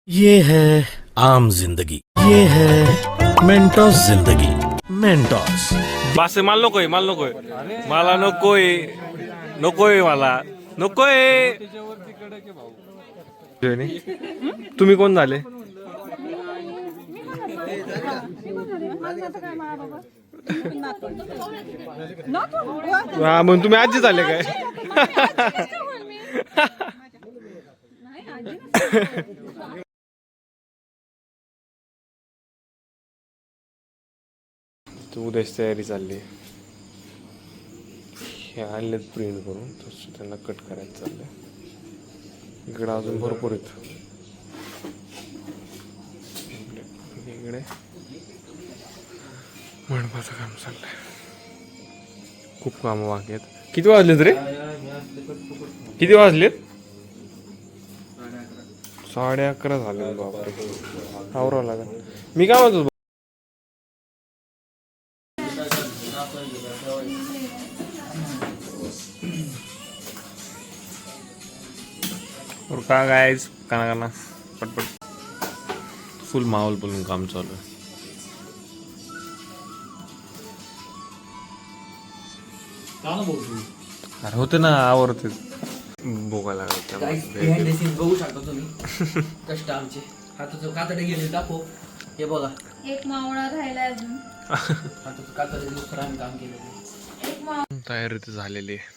ये है आम जिंदगी, ये है मेंटोस जिंदगी। मेंटोस बासे माल नकोय, माल नकोय, मला नकोय, नकोय, मला नकोय. तुम्ही कोण झाले? हा मग तुम्ही आजी झाले काय? तू उद्याची तयारी चालली. हे आणलेत प्रिंट करून, तसं त्यांना कट करायचं चाललंय. इकडे अजून भरपूर आहेत. इकडे मंडपाचं काम चाललंय. खूप काम बाकी आहेत. किती वाजलेत रे? किती वाजलेत? 11:30 झाले. बापरे, आवरावं लागेल. मी काय म्हणतो, का गायज काना पटपट फुल माहोल बोलून काम चालू आहे. अरे होते ना, आवडते बघायला बघू शकता तुम्ही कष्ट आमचे. हाताचं कातडे गेले दाखव. हे बघा, एक मावळा राहिला अजून. हाताचं कातडे दुसरं आम्ही काम केलेलं. तयारी तर झालेली आहे.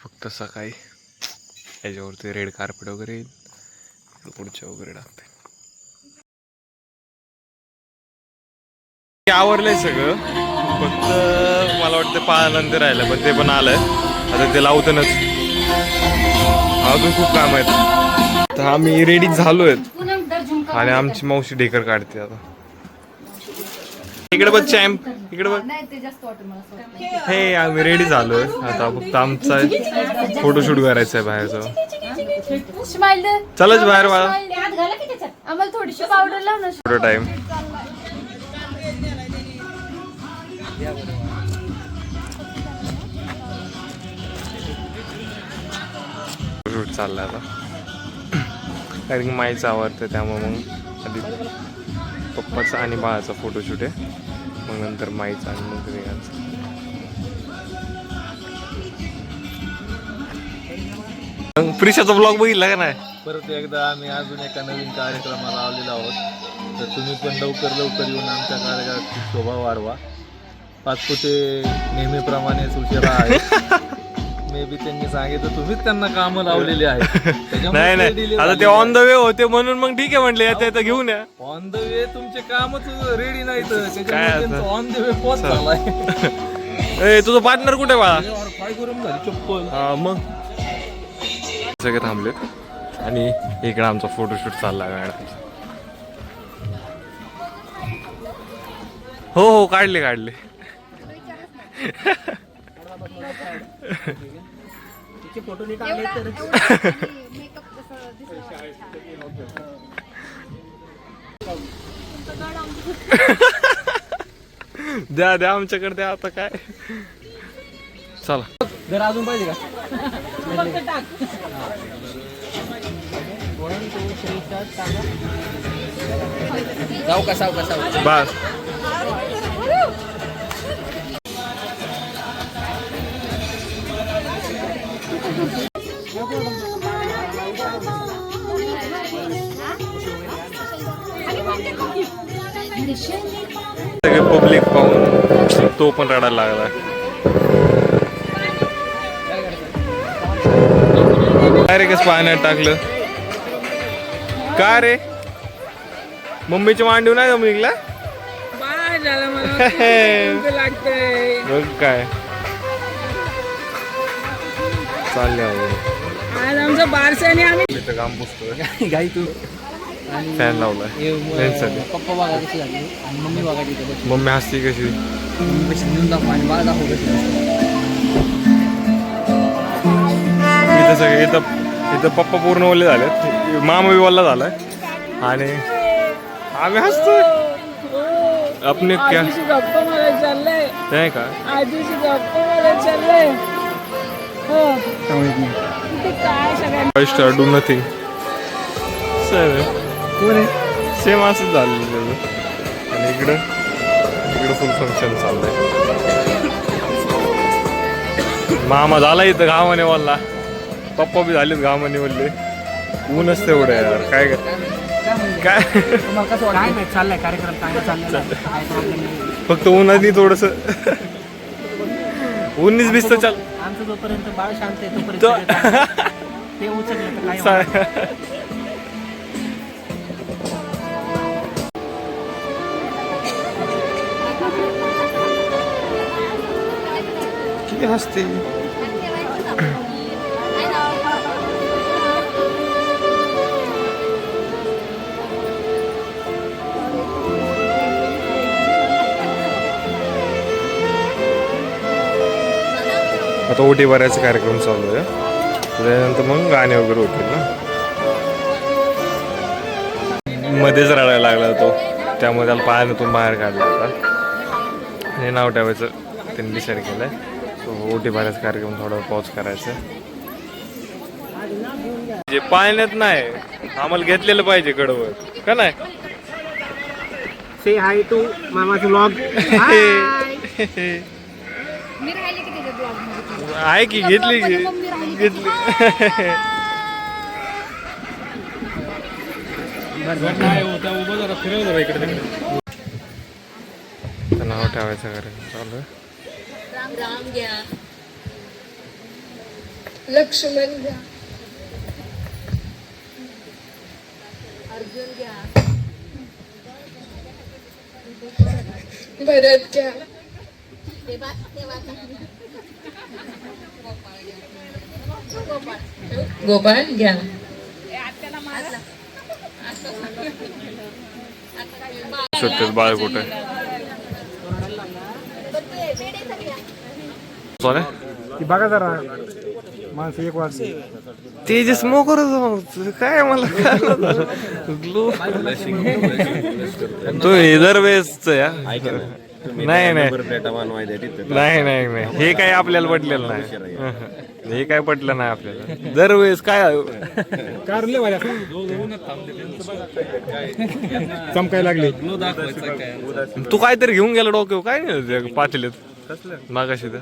फक्त सकाळी याच्यावरती रेड कार्पेट वगैरे येईल, पुढच्या वगैरे टाकते. आवरलंय सगळं, फक्त मला वाटतं पाळानंतर राहिलं, पण ते पण आलंय. आता ते लावतनच, अजून खूप काम आहेत. तर आम्ही रेडी झालोय आणि आमची मावशी ढेकर काढते आता. इकडे बघ चॅम्प, इकडे बघ. हे आम्ही रेडी झालोय. आता फक्त आमचा फोटोशूट करायचा आहे बाहेरचं. चलच बाहेर बाळा. आम्हाला थोडीशी पावडर लाव ना. Photo time. शूट चाललाय आता, कारण की माईचं आवडतं, त्यामुळे मग आधी पप्पाचा आणि बाळाचा फोटोशूट आहे, मग नंतर माईचा आणि मग वेगांचा. प्रिशाचा ब्लॉग बघितला का नाही? परत एकदा आम्ही अजून एका नवीन कार्यक्रमाला आलेलो आहोत. तर तुम्ही पण लवकर येऊन आमच्या कार्यक्रमाची शोभा वाढवा. पाचपुते नेहमीप्रमाणेच उशिरा आहे. मे बी त्यांनी सांगितलं, तुम्हीच त्यांना कामं लावलेली आहेत. नाही आता ते ऑन द वे होते म्हणून मग ठीक आहे म्हटले, आता घेऊन या. ऑन द वे तुमचे कामच रेडी नाहीत, ऑन द वे पोच झालाय. तुझं पार्टनर कुठे बाळा? काय गरम झाली चप्पल. हा मग सगळे थांबलेत आणि इकडे आमचा फोटोशूट चालला मॅडम. हो काढले. फोटो नीट आले तर द्या आमच्याकडे द्या. आता काय, चला. जरा अजून पाहिजे का? जाऊ का बस. सगळे पब्लिक पाहून तो पण रडायला लागला. डायरेक्टच पाण्यात टाकलं का रे? मम्मीची मांडीव नाही का निघला? बघ काय चालले आज आमचं बारसाने आम्ही इथं काम पुसतोय. गाई तू फॅन लावलाय त्यांच्यासाठी. पप्पा बघा कशी झाली आणि मम्मी बघा तिथे मम्मी हसती कशी. कशी नेऊन दाखवा आणि बाळा दाखव कशी. इथं सगळे इथं पप्पा पूर्ण ओले झालेत, मामा बी ओला झालाय आणि आम्ही हसतोय. अपने क्या गप्पा मला चाललंय, नाही का? आजीशी गप्पा मला चाललंय. हो काय सगळ्यांना डू नथिंग. असं आहे सेम असंच झालेलं त्याचं. आणि इकडं फुल फंक्शन चाललंय. मामा झाला इथं घामाने वल्ला, पप्पा बी झालेत घामाने वल्ले. ऊनच तेवढं यार काय चाललाय कार्यक्रम चांगला चाललाय. फक्त उन्हाने थोडस ऊननीच भिजत चाल. आमचं जोपर्यंत बाळ शांत आहे तोपर्यंत ते उचललं तर काय किती हसते. आता ओटी भरायचा कार्यक्रम चालू आहे, त्याच्यानंतर मग गाणे वगैरे होतील ना. मध्येच रडायला लागला तो, त्यामुळे त्याला पाण्यातून बाहेर काढला होता आणि नाव ठेवायचं त्यांनी डिसाईड केलं आहे. सो ओटी भरायचा कार्यक्रम थोडा पॉज करायचा. जे पाण्यात नाही आम्हाला घेतलेलं पाहिजे कडवर का नाही. से हाय टू मामाचं व्लॉग. मी राहिले की त्याच्या ब्लॉग मध्ये. आहे की घेतली नाव ठेवायचं कार्यक्रम चालू आहे. राम राम घ्या. लक्ष्मण घ्या. अर्जुन घ्या. भरत घ्या. गोपाळ घ्या. सुट्टीत बाळ कुठे बघा जरा माणसं एक वाजता ते जे स्मोकर काय मला तो इधर वेस्ट या नाही हे काय आपल्याला पटलेलं नाही. हे काय पटलं नाही आपल्याला. दरवेळेस काय चमकाय लागले. तू काहीतरी घेऊन गेला डोक्यावर काय नाही पातेलेत मागाशी तर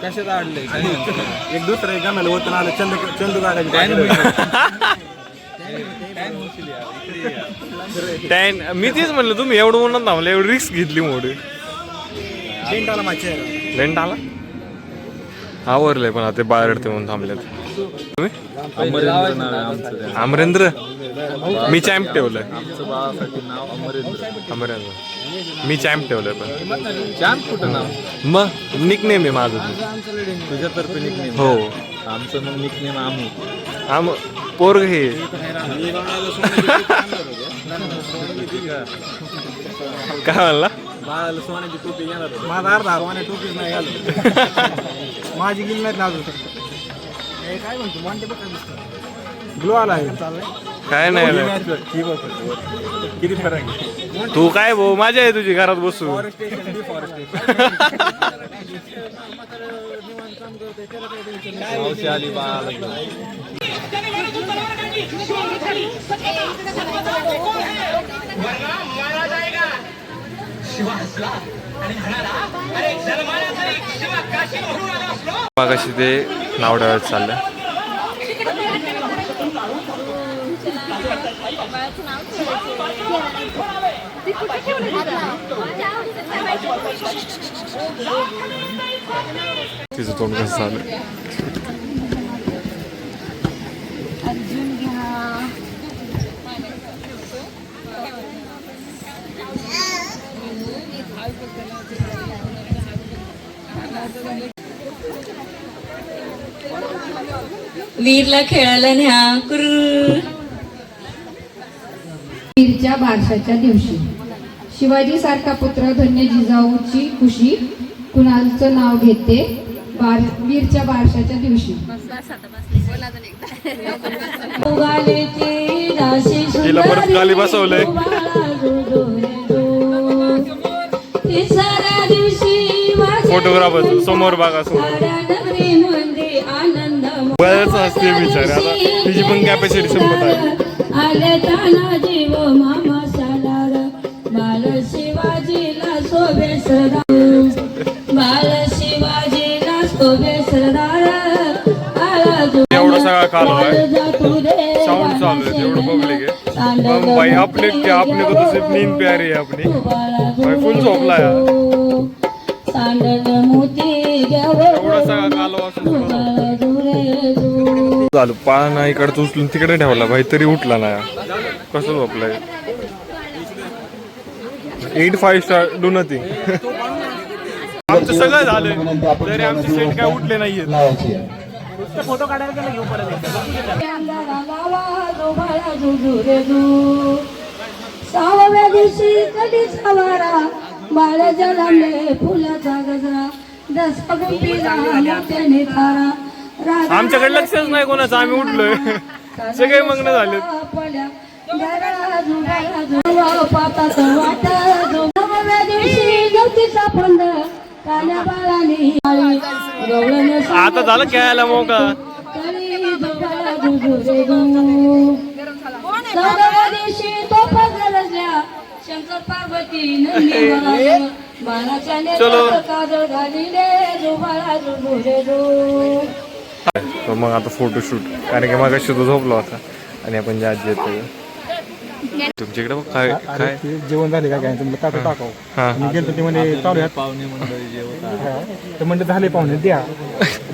कशात आडले एक दुसरं गाण्याला होतं आलं चंदू काढायची. मी तेच म्हणलं तुम्ही एवढं म्हणून थांबलं, एवढी रिस्क घेतली मोठी. लेंट आला आवरलंय पण आता बाहेर म्हणून थांबलेत. तुम्ही अमरेंद्र मी चॅम्प ठेवलंय. अमरेंद्र मी चॅम्प ठेवलंय पण चॅम्प कुठं नाव? मग निकनेम आहे माझं. तुझ्यातर्फे निकनेम? हो आमचं मग निकनेम आम्ही पोरग हे काय म्हणला. बाळाला सोन्याची टोपी घेणार. माझा अर्धा सोन्या टोपीच नाही घालत. माझी गेली नाहीत ना अजून. काय म्हणतो मॉन्टे बघ ग्लो आला आहे. काय नाही किती फरक आहे. तू काय भाऊ माझ्या आहे तुझी घरात बसू. मावशी आली बाळाला घेऊन. कशी ते नाव ठेवायचं चाललंय. तिचं तोंड कसं चाललंय. अर्जुन घ्या. वीरला खेळायला न्या. वीरच्या बारशाच्या दिवशी शिवाजी सारखा पुत्र धन्य जिजाऊची खुशी कुणालचं नाव घेते वीरच्या बारशाच्या दिवशी. तिला परत खाली बसवलंय. फोटोग्राफर समोर बघा समोर. लयच असते बिचारे आता तिची पण कॅपॅसिटी संपत आहे. आले ताना जीव मामा सालार बाल शिवाजीला शोभे सरदार बाल शिवाजीला शोभे सरदार एवढा सगळा कालो आहे साउंड चालू आहे एवढं पब्लिक आहे पण भाई अपने को तो सिर्फ नींद प्यारी है अपनी भाई फुल झोपला है एवढा सगळा कालो असून झालं पाळणा इकडचं उचलून तिकडे ठेवला भाई तरी उठला नाही कसं झोपलाय 8-5 स्टार डू नथिंग आमचं सगळं झालं तरी आमचे सेट काय उठले नाहीये फोटो काढायला गेला घेऊ परत सावव्या दिवशी कधी सवारा बाळ जलमले फुलाचा गजरा दसा गुंपीला मोठ्याने थारा आमच्याकडे लक्षच नाही कोणाचं आम्ही उठलोय सगळे मग्न झाले पातात वाट नवव्या दिवशी गवतीचा फंड काल्या बाळाने गवळण आता झालं खेळायला मोका चौदाव्या दिवशी तोफा गरजल्या शंकर पार्वती बाळाच्या नेत्रात काजळ घालिले जो बाळा जो बोले जो. तर मग आता फोटोशूट कारण की मग तो झोपला होता आणि आपण जे आजी येतो तुमच्याकडे बघ काय काय जेवण झाले काय तुम्हाला टाकू टाकाव हा मी गेलो ते म्हणजे चालू आहेत पाहुणे मंडळी जेवत तर म्हणजे झाले पाहुणे द्या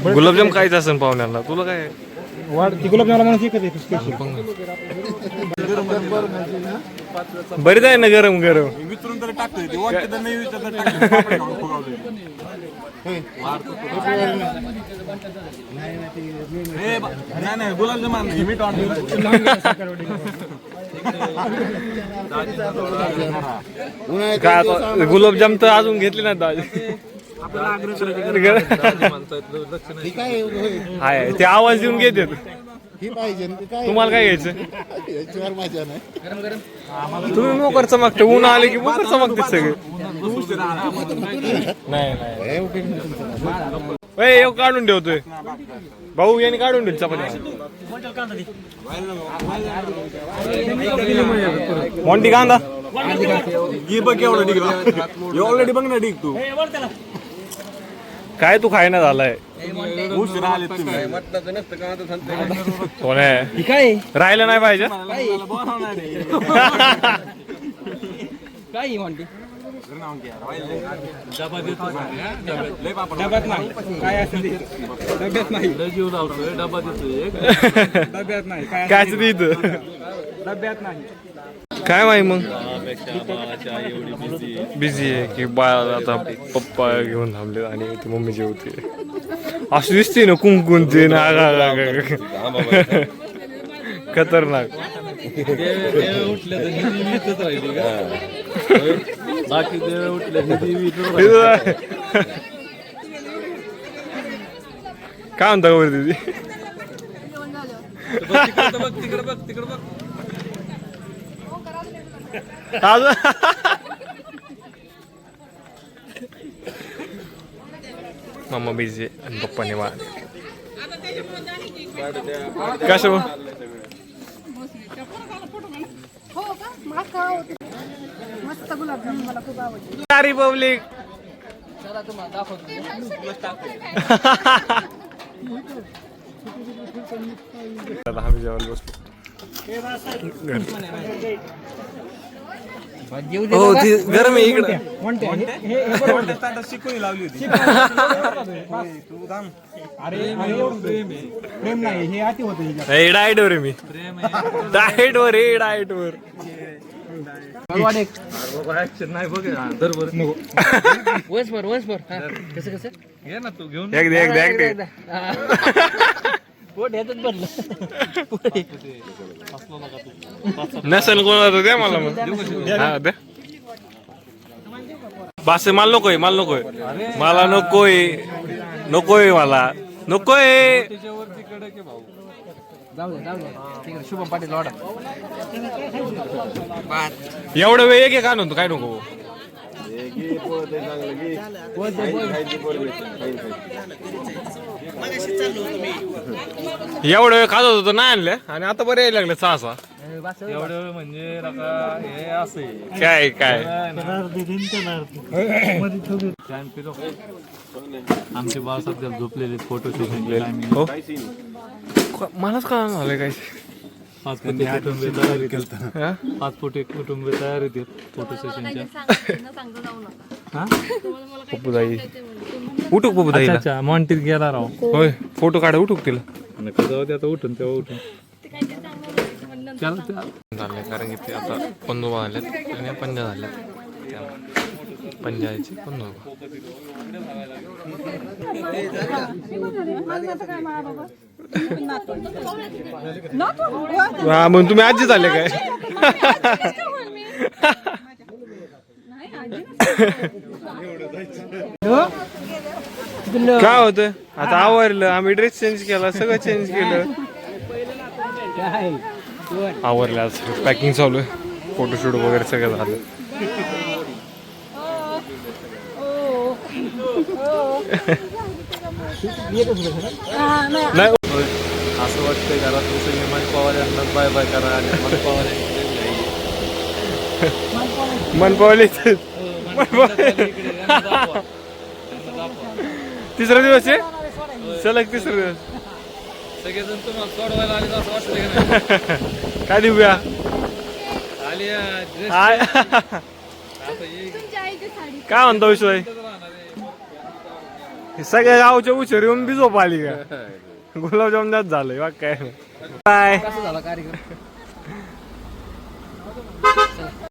गुलाबजाम खायचं असेल पाहुण्याला तुला काय वाढ ती गुलाबजामला म्हणून शिकत येते स्पेशल बरीच आहे ना गरम गरम विचारून तर टाकतोय ते वाटतं तर नाही विचारता नाही गुलाबजाम नाही मीठ काय आता गुलाबजाम तर अजून घेतले ना दाजी हाय ते आवाज देऊन घेतात तुम्हाला काय घ्यायचं तुम्ही मोकर चमकते ऊन आले की मोकर चमकते सगळे नाही एक काढून ठेवतोय भाऊ याने काढून ठेव चपाती मोंटी कांदा बघ एवढं डिग ऑलरेडी बघ ना डिग तू काय तू खायना झालाय उशिरा आले कोण आहे काय राहिलं नाही पाहिजे काय म्हणते डब्यात नाही काय असेल डब्यात नाही डब्यात नाही कायच इथं डब्यात नाही काय माहिती मग बिझी आहे की बाळा आता पप्पा घेऊन थांबले आणि ती मम्मी जेवते असं दिसते ना कुंकून ते ना खतरनाक उठल्या तर निधी वीतच राहिली का बाकी देव उठल्या निधी वीत काय म्हणता खबर दिदी बघ तिकडे बघ मम्मा बिझी आणि पप्पाने वा कसं रिपब्लिक आम्ही जेवायला बसलो हो ती गरम आहे इकडे शिकवणी लावली होती अरे प्रेम नाही हे अति होत डाएट वर आहे मी डाएट वर आहे डाएट वर नाही बघ दरबर कसं घे ना तू घेऊन एकदा नसेल कोणाला द्या मला मग हा द्या बासे मला नकोय मला नकोय मला नकोय शुभम पाटील वाडा एवढं वेळ एक का नव्हतं काय नको एवढं वेळ खात होतो नाही आणलं आणि आता बरं यायला लागलं 6 एवढं म्हणजे हे असे काय काय आमचे बाळासाहेब झोपलेले फोटो शूटिंग हो मलाच कळलं झालं काय 5 फुटे कुटुंब तयार होते 5 फुटे कुटुंब तयार होते फोटो सेशनच्या पप्पू दाई उठूक पप्पू दाईला अच्छा मॉन्टीत गेला राव होय फोटो काढा उठूक तिला जाऊ दे आता उठून तेव्हा उठून झालंय कारण की ते आता पंजोबा आलेत आणि पंजा झाल्यात पंजाचे पंजोबा हा मग तुम्ही आजी झाले काय काय होतं आता आवरलं आम्ही ड्रेस चेंज केला सगळं चेंज केलं आवरलं आज पॅकिंग चालू आहे फोटोशूट वगैरे सगळं झालं नाही असं वाटतंय घरातले सगळे मन पवार यांना बाय बाय करा आणि मन पवार मन पावले तिसरा दिवस आहे सलग तिसरा दिवस सगळेजण तुम्हाला सोडवायला आले असं वाटतं की नाही काय देऊया आली काय म्हणतो विषय सगळ्या गावच्या उशीर येऊन बी झोप आली का गुलाबजाम जास्त झालंय बाग काय बाय